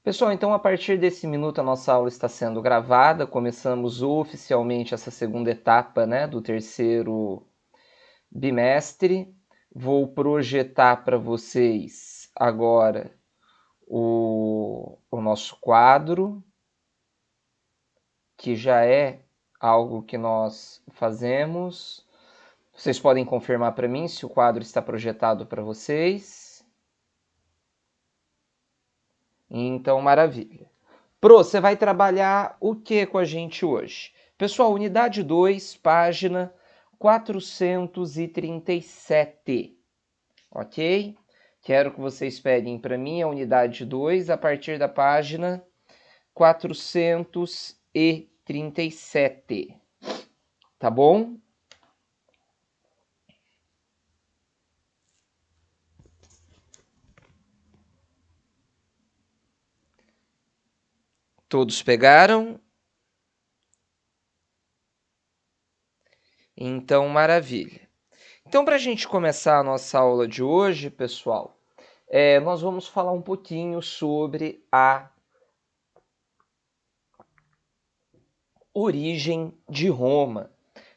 Pessoal, então a partir desse minuto a nossa aula está sendo gravada. Começamos oficialmente essa segunda etapa, né, do terceiro bimestre. Vou projetar para vocês agora o nosso quadro, que já é algo que nós fazemos. Vocês podem confirmar para mim se o quadro está projetado para vocês. Então, maravilha. Pro, você vai trabalhar o que com a gente hoje? Pessoal, unidade 2, página 437, ok? Quero que vocês peguem para mim a unidade 2 a partir da página 437, tá bom? Todos pegaram? Então, maravilha. Então, para a gente começar a nossa aula de hoje, pessoal, nós vamos falar um pouquinho sobre a origem de Roma.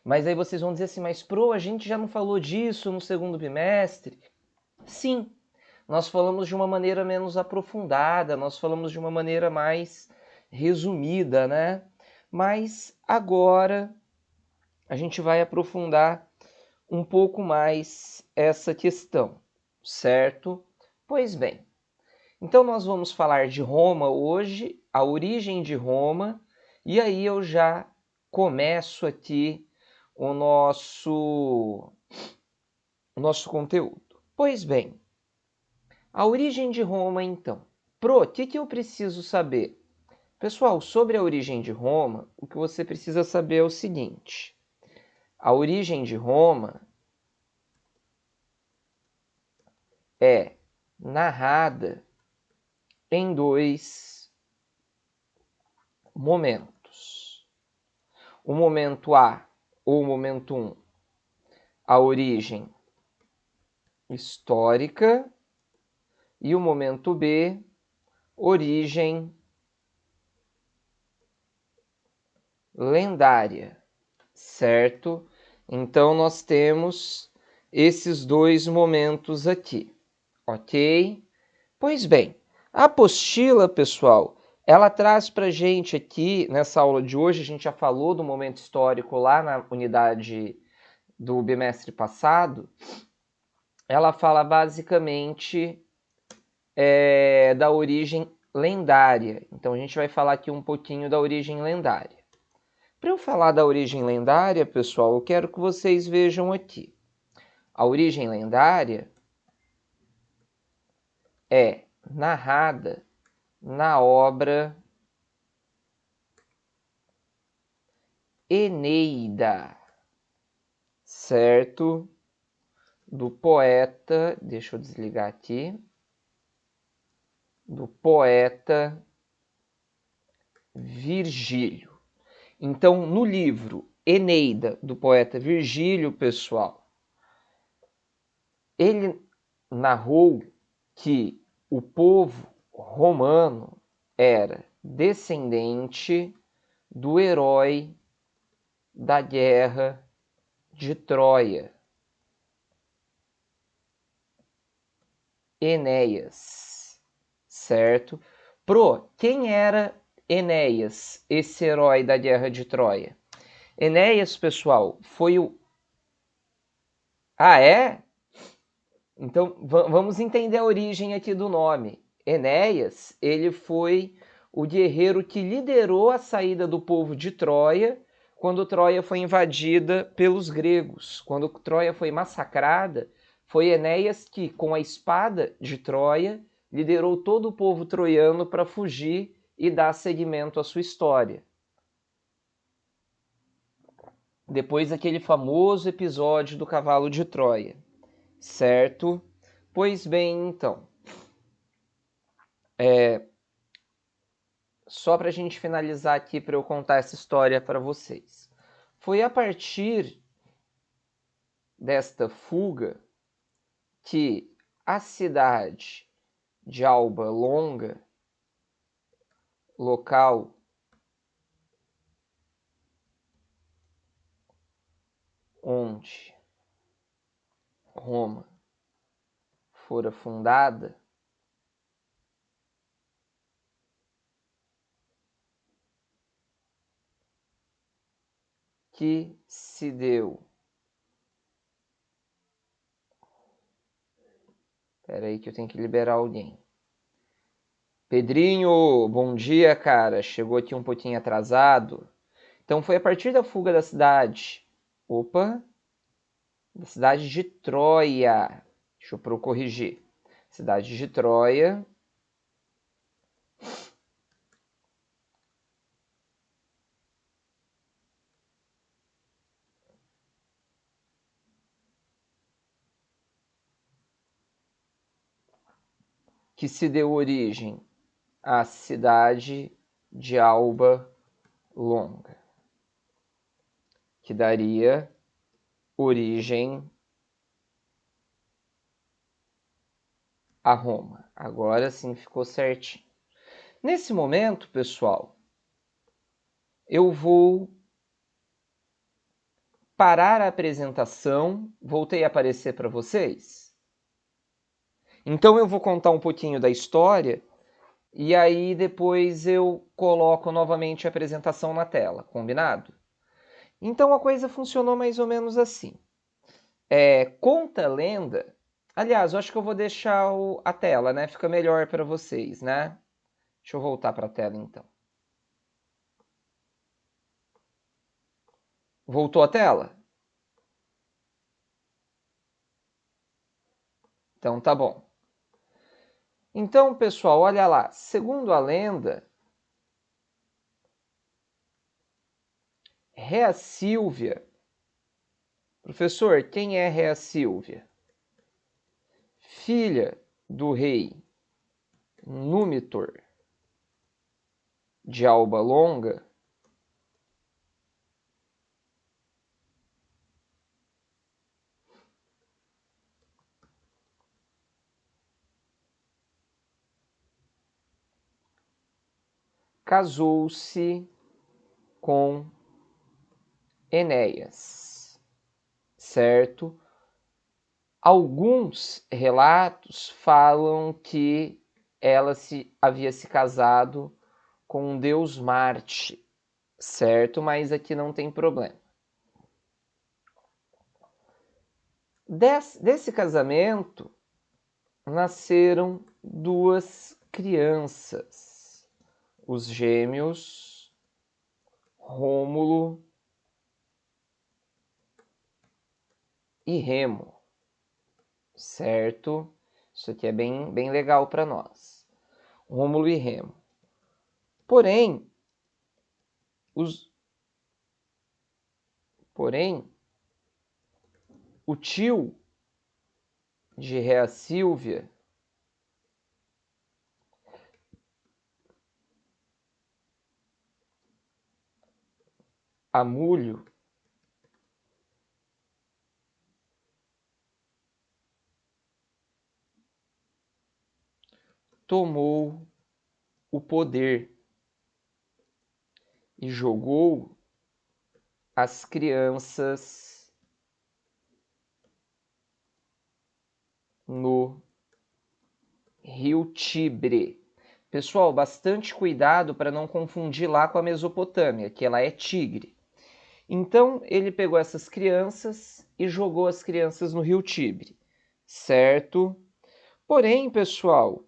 Mas aí vocês vão dizer assim, mas Pro, a gente já não falou disso no segundo bimestre? Sim, nós falamos de uma maneira menos aprofundada, nós falamos de uma maneira mais resumida, né? Mas agora a gente vai aprofundar um pouco mais essa questão, certo? Pois bem, então nós vamos falar de Roma hoje, a origem de Roma, e aí eu já começo aqui o nosso conteúdo. Pois bem, a origem de Roma, então. Pro, o que eu preciso saber? Pessoal, sobre a origem de Roma, o que você precisa saber é o seguinte. A origem de Roma é narrada em dois momentos. O momento A, ou o momento 1, a origem histórica, e o momento B, origem lendária, certo? Então, nós temos esses dois momentos aqui, ok? Pois bem, a apostila, pessoal, ela traz para a gente aqui, nessa aula de hoje, a gente já falou do momento histórico lá na unidade do bimestre passado, ela fala basicamente da origem lendária. Então, a gente vai falar aqui um pouquinho da origem lendária. Para eu falar da origem lendária, pessoal, eu quero que vocês vejam aqui. A origem lendária é narrada na obra Eneida, certo? Do poeta, deixa eu desligar aqui, do poeta Virgílio. Então, no livro Eneida, do poeta Virgílio, pessoal, ele narrou que o povo romano era descendente do herói da guerra de Troia, Enéas, certo? Pro, quem era Enéas, esse herói da guerra de Troia? Enéas, pessoal, foi o... Ah, é? Então, vamos entender a origem aqui do nome. Enéas, ele foi o guerreiro que liderou a saída do povo de Troia quando Troia foi invadida pelos gregos. Quando Troia foi massacrada, foi Enéas que, com a espada de Troia, liderou todo o povo troiano para fugir e dar seguimento à sua história. Depois daquele famoso episódio do cavalo de Troia, certo? Pois bem, então, só para a gente finalizar aqui para eu contar essa história para vocês. Foi a partir desta fuga que a cidade de Alba Longa local onde Roma fora fundada, que se deu. Espera aí que eu tenho que liberar alguém. Pedrinho, bom dia, cara. Chegou aqui um pouquinho atrasado. Então foi a partir da fuga da cidade. Opa! Da cidade de Troia. Deixa eu corrigir. Cidade de Troia. Que se deu origem à cidade de Alba Longa, que daria origem a Roma. Agora sim ficou certinho. Nesse momento, pessoal, eu vou parar a apresentação. Voltei a aparecer para vocês. Então eu vou contar um pouquinho da história e aí depois eu coloco novamente a apresentação na tela, combinado? Então a coisa funcionou mais ou menos assim. Conta a lenda. Aliás, eu acho que eu vou deixar a tela, né? Fica melhor para vocês, né? Deixa eu voltar para a tela então. Voltou a tela? Então tá bom. Então, pessoal, olha lá. Segundo a lenda, Rea Sílvia. Professor, quem é Rea Sílvia? Filha do rei Númitor de Alba Longa, casou-se com Enéas, certo? Alguns relatos falam que ela havia se casado com um deus Marte, certo? Mas aqui não tem problema. Desse casamento nasceram duas crianças, os gêmeos Rômulo e Remo, certo? Isso aqui é bem legal para nós. Rômulo e Remo. Porém, o tio de Rea Sílvia Amulho tomou o poder e jogou as crianças no rio Tibre. Pessoal, bastante cuidado para não confundir lá com a Mesopotâmia, que ela é Tigre. Então, ele pegou essas crianças e jogou as crianças no rio Tibre, certo? Porém, pessoal,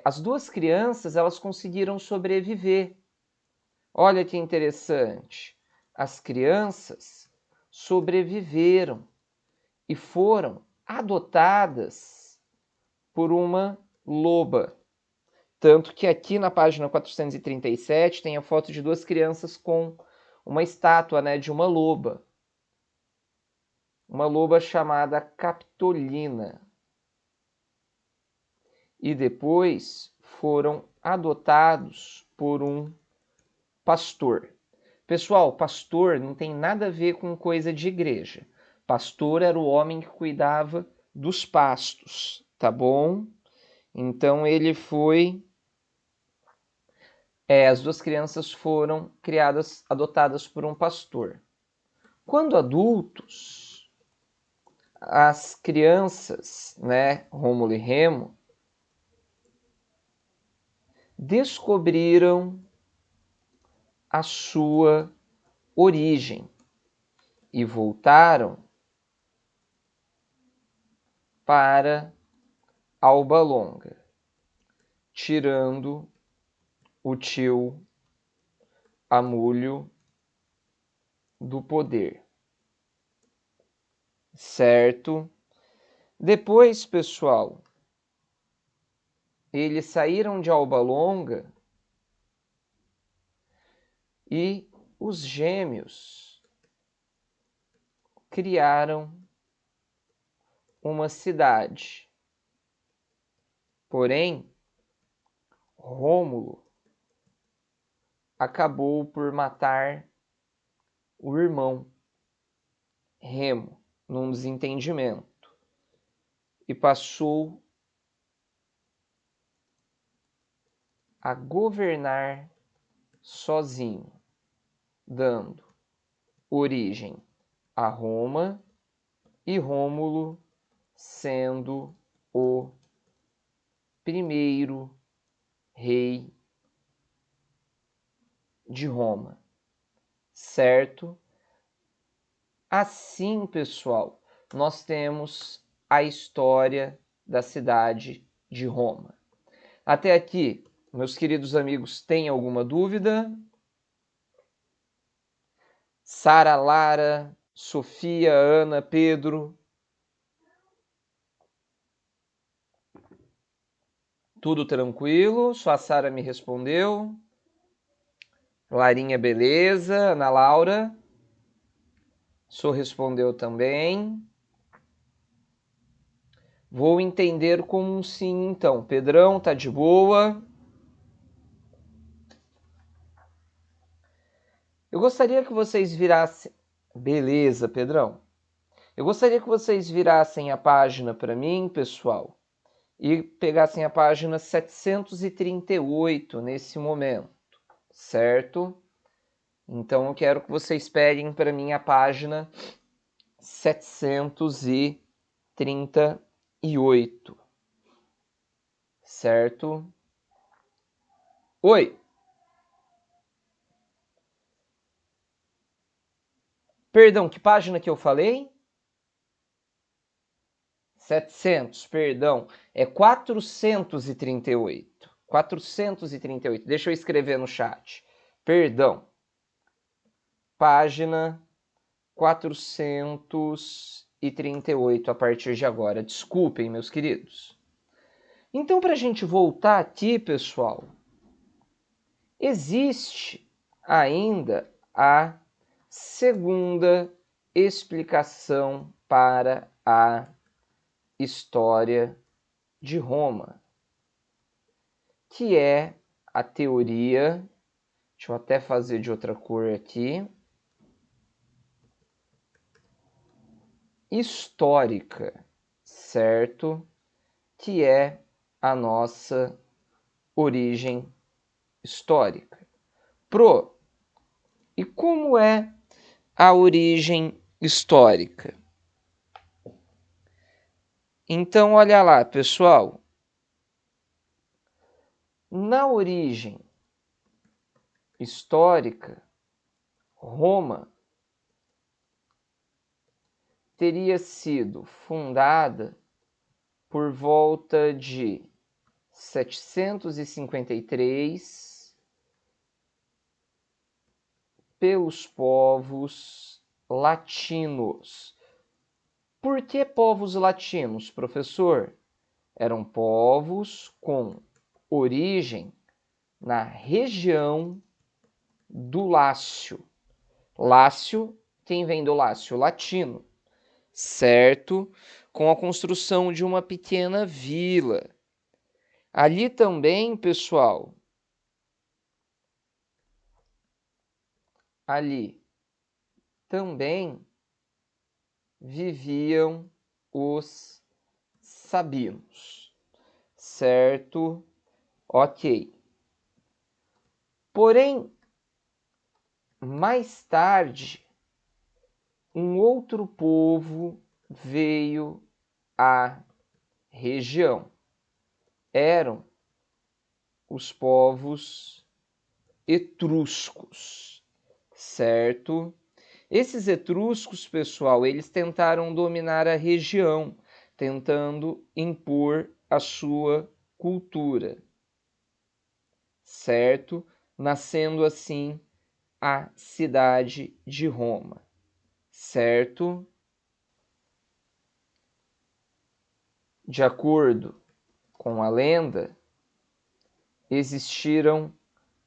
as duas crianças elas conseguiram sobreviver. Olha que interessante. As crianças sobreviveram e foram adotadas por uma loba. Tanto que aqui na página 437 tem a foto de duas crianças com uma estátua, né, de uma loba. Uma loba chamada Capitolina. E depois foram adotados por um pastor. Pessoal, pastor não tem nada a ver com coisa de igreja. Pastor era o homem que cuidava dos pastos, tá bom? Então ele foi As duas crianças foram adotadas por um pastor. Quando adultos, as crianças, né, Rômulo e Remo, descobriram a sua origem e voltaram para Alba Longa, tirando o tio Amulho do poder. Certo? Depois, pessoal, eles saíram de Alba Longa e os gêmeos criaram uma cidade. Porém, Rômulo acabou por matar o irmão Remo num desentendimento e passou a governar sozinho, dando origem a Roma e Rômulo sendo o primeiro rei de Roma, certo? Assim, pessoal, nós temos a história da cidade de Roma. Até aqui, meus queridos amigos, tem alguma dúvida? Sara, Lara, Sofia, Ana, Pedro? Tudo tranquilo? Só a Sara me respondeu. Larinha, beleza. Ana Laura? Só respondeu também. Vou entender como um sim, então. Pedrão, tá de boa? Eu gostaria que vocês virassem... Beleza, Pedrão. Eu gostaria que vocês virassem a página para mim, pessoal, e pegassem a página 738 nesse momento, certo? Então eu quero que vocês peguem para mim a página 738, certo? Oi! Perdão, que página que eu falei? 700, perdão, é 438. 438. Deixa eu escrever no chat. Perdão. Página 438 a partir de agora. Desculpem, meus queridos. Então, para a gente voltar aqui, pessoal, existe ainda a segunda explicação para a história de Roma, que é a teoria, deixa eu até fazer de outra cor aqui, histórica, certo? Que é a nossa origem histórica. Pro, e como é a origem histórica? Então, olha lá, pessoal. Na origem histórica, Roma teria sido fundada por volta de 753 pelos povos latinos. Por que povos latinos, professor? Eram povos com origem na região do Lácio. Lácio, quem vem do Lácio? Latino, certo? Com a construção de uma pequena vila. Ali também, pessoal, ali também viviam os sabinos, certo? Ok. Porém, mais tarde, um outro povo veio à região. Eram os povos etruscos, certo? Esses etruscos, pessoal, eles tentaram dominar a região, tentando impor a sua cultura, certo? Nascendo assim a cidade de Roma, certo? De acordo com a lenda, existiram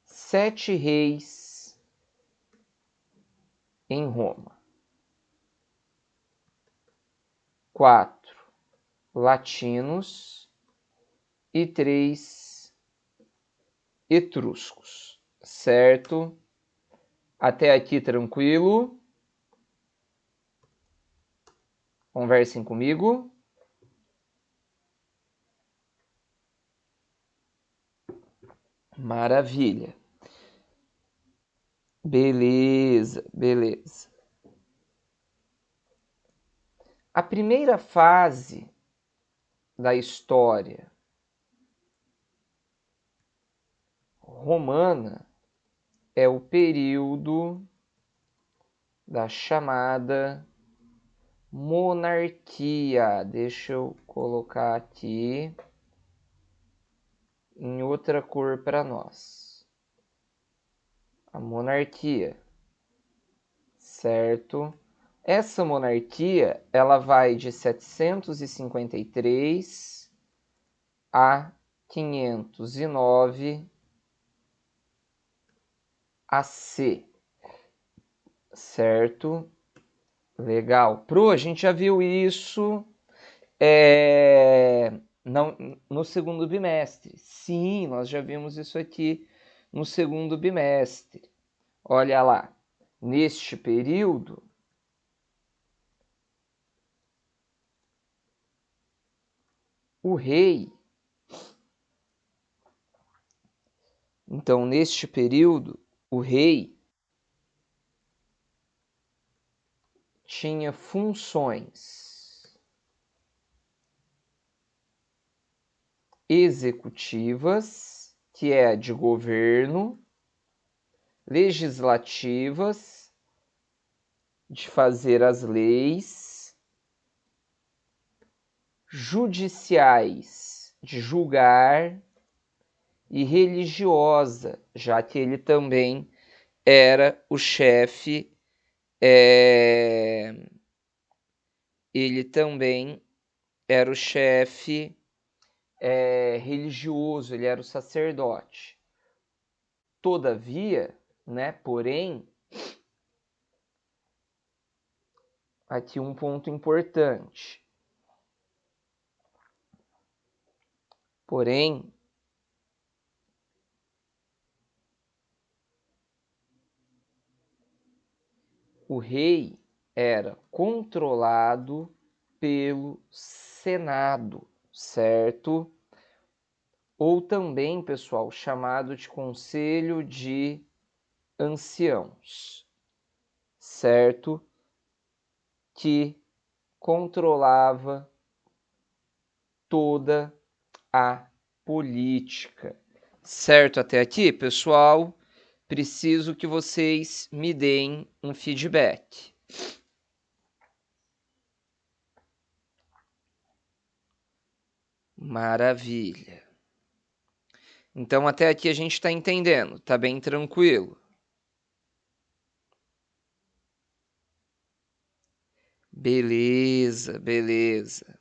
7 reis em Roma. 4 latinos e 3 etruscos, certo? Até aqui tranquilo? Conversem comigo. Maravilha. Beleza, beleza. A primeira fase da história romana é o período da chamada monarquia. Deixa eu colocar aqui em outra cor para nós. A monarquia, certo? Essa monarquia, ela vai de 753 a 509 AC, certo? Legal. Pro, a gente já viu isso não, no segundo bimestre. Sim, nós já vimos isso aqui no segundo bimestre. Olha lá, neste período, o rei, então neste período, o rei tinha funções executivas, que é a de governo, legislativas, de fazer as leis, judiciais, de julgar, e religiosa, já que ele também era o chefe, ele também era o chefe religioso, ele era o sacerdote. Todavia, né, porém, aqui um ponto importante. Porém, o rei era controlado pelo Senado, certo? Ou também, pessoal, chamado de Conselho de Anciãos, certo? Que controlava toda a política. Certo até aqui, pessoal? Preciso que vocês me deem um feedback. Maravilha. Então, até aqui a gente está entendendo, tá bem tranquilo. Beleza, beleza.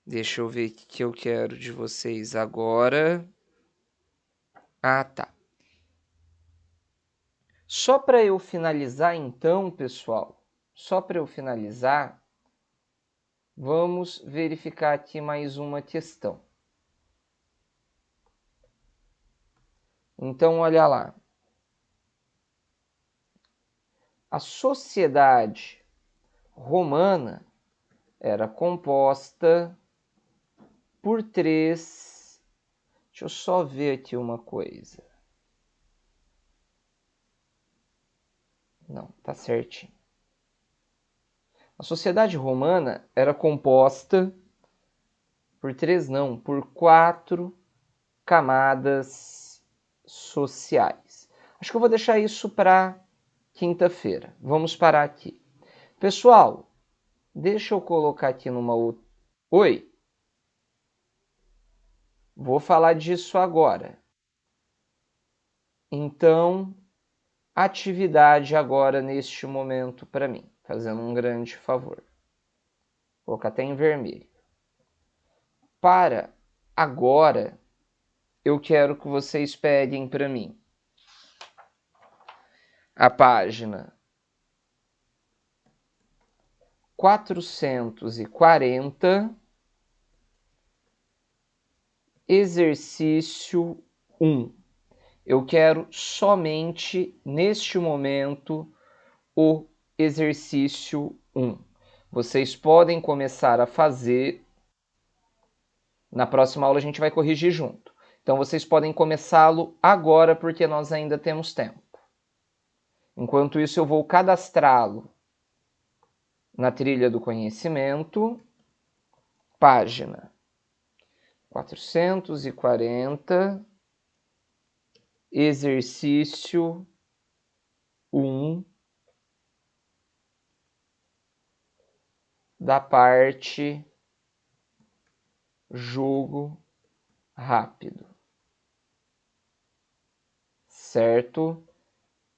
Deixa eu ver o que eu quero de vocês agora. Ah, tá. Só para eu finalizar então, pessoal, só para eu finalizar, vamos verificar aqui mais uma questão. Então, olha lá. A sociedade romana era composta por 3. Deixa eu só ver aqui uma coisa. Não, tá certinho. A sociedade romana era composta por 4 camadas sociais. Acho que eu vou deixar isso para quinta-feira. Vamos parar aqui. Pessoal, deixa eu colocar aqui numa outra... Oi? Vou falar disso agora. Então, atividade agora neste momento para mim, fazendo um grande favor. Vou colocar até em vermelho. Para agora, eu quero que vocês peguem para mim a página 440, exercício 1. Eu quero somente, neste momento, o exercício 1. Vocês podem começar a fazer. Na próxima aula a gente vai corrigir junto. Então vocês podem começá-lo agora porque nós ainda temos tempo. Enquanto isso eu vou cadastrá-lo na trilha do conhecimento, página 440, exercício 1, da parte jogo rápido. Certo?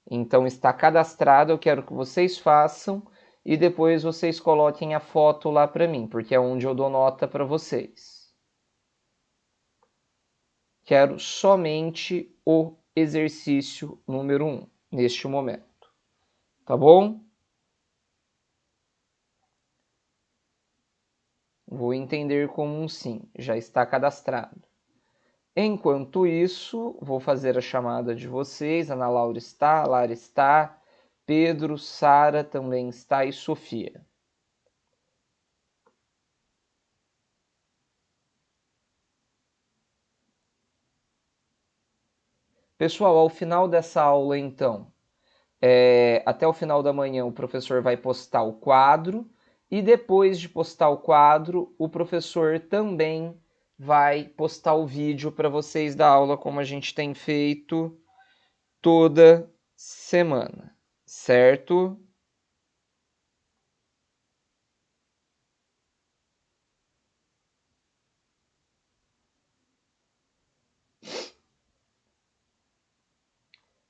Então está cadastrado, eu quero que vocês façam e depois vocês coloquem a foto lá para mim, porque é onde eu dou nota para vocês. Quero somente o exercício número 1 neste momento. Tá bom? Vou entender como um sim, já está cadastrado. Enquanto isso, vou fazer a chamada de vocês. Ana Laura está, Lara está, Pedro, Sara também está e Sofia. Pessoal, ao final dessa aula, então, até o final da manhã, o professor vai postar o quadro e depois de postar o quadro, o professor também vai postar o vídeo para vocês da aula, como a gente tem feito toda semana, certo?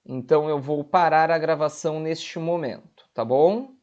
Então eu vou parar a gravação neste momento, tá bom?